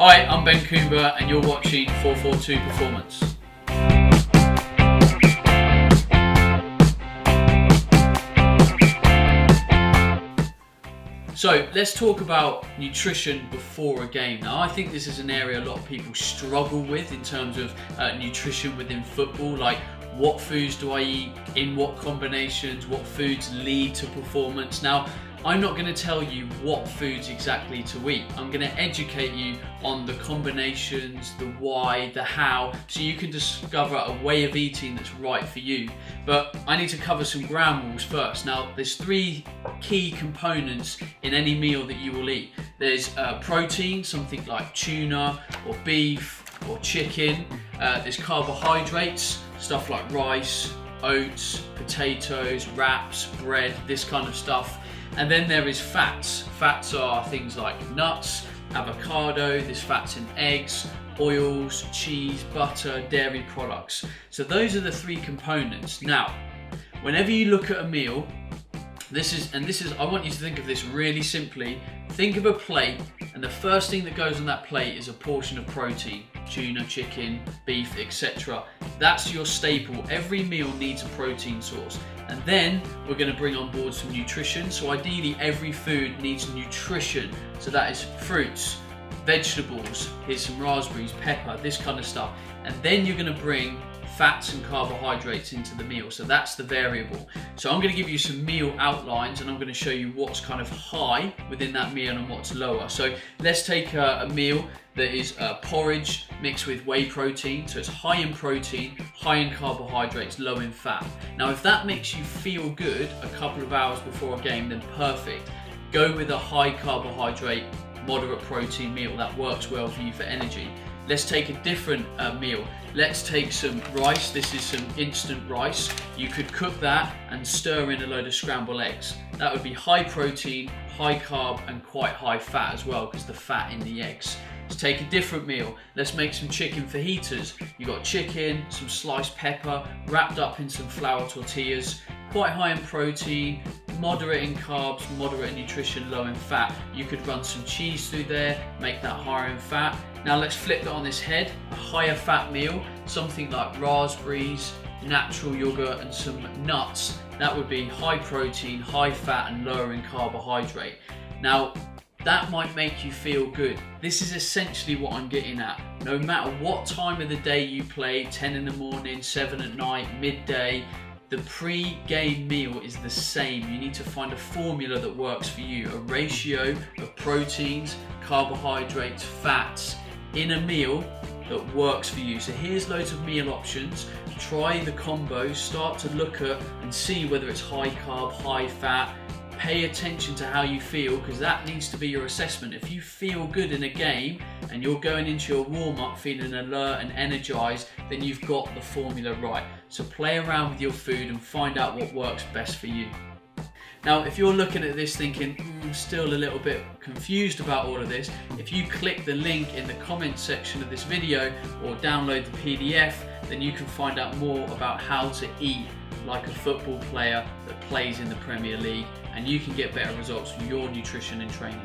Hi, I'm Ben Coomber and you're watching 442 Performance. So let's talk about nutrition before a game. Now I think this is an area a lot of people struggle with in terms of nutrition within football, like what foods do I eat, in what combinations, what foods lead to performance. Now I'm not going to tell you what foods exactly to eat. I'm going to educate you on the combinations, the why, the how, so you can discover a way of eating that's right for you. But I need to cover some ground rules first. Now, there's three key components in any meal that you will eat. There's protein, something like tuna or beef or chicken. There's carbohydrates, stuff like rice, oats, potatoes, wraps, bread, this kind of stuff. And then there is fats. Fats are things like nuts, avocado, there's fats in eggs, oils, cheese, butter, dairy products. So those are the three components. Now, whenever you look at a meal, I want you to think of this really simply. Think of a plate, and the first thing that goes on that plate is a portion of protein. Tuna, chicken, beef, etc. That's your staple. Every meal needs a protein source. And then we're going to bring on board some nutrition. So ideally every food needs nutrition. So that is fruits, vegetables, here's some raspberries, pepper, this kind of stuff. And then you're going to bring fats and carbohydrates into the meal. So that's the variable. So I'm going to give you some meal outlines and I'm going to show you what's kind of high within that meal and what's lower. So let's take a meal that is porridge mixed with whey protein. So it's high in protein, high in carbohydrates, low in fat. Now if that makes you feel good a couple of hours before a game, then perfect. Go with a high carbohydrate, moderate protein meal. That works well for you for energy. Let's take a different meal. Let's take some rice. This is some instant rice. You could cook that and stir in a load of scrambled eggs. That would be high protein, high carb, and quite high fat as well, because the fat in the eggs. Let's take a different meal. Let's make some chicken fajitas. You got chicken, some sliced pepper, wrapped up in some flour tortillas, quite high in protein, moderate in carbs, moderate in nutrition, low in fat. You could run some cheese through there, make that higher in fat. Now let's flip it on its head. A higher fat meal, something like raspberries, natural yogurt and some nuts. That would be high protein, high fat and lower in carbohydrate. Now that might make you feel good. This is essentially what I'm getting at. No matter what time of the day you play, 10 in the morning, 7 at night, midday, the pre-game meal is the same. You need to find a formula that works for you, a ratio of proteins, carbohydrates, fats in a meal that works for you. So here's loads of meal options. Try the combos, start to look at and see whether it's high carb, high fat. Pay attention to how you feel, because that needs to be your assessment. If you feel good in a game and you're going into your warm-up feeling alert and energized, then you've got the formula right. So play around with your food and find out what works best for you. Now, if you're looking at this thinking, still a little bit confused about all of this, if you click the link in the comment section of this video or download the PDF, then you can find out more about how to eat like a football player that plays in the Premier League, and you can get better results from your nutrition and training.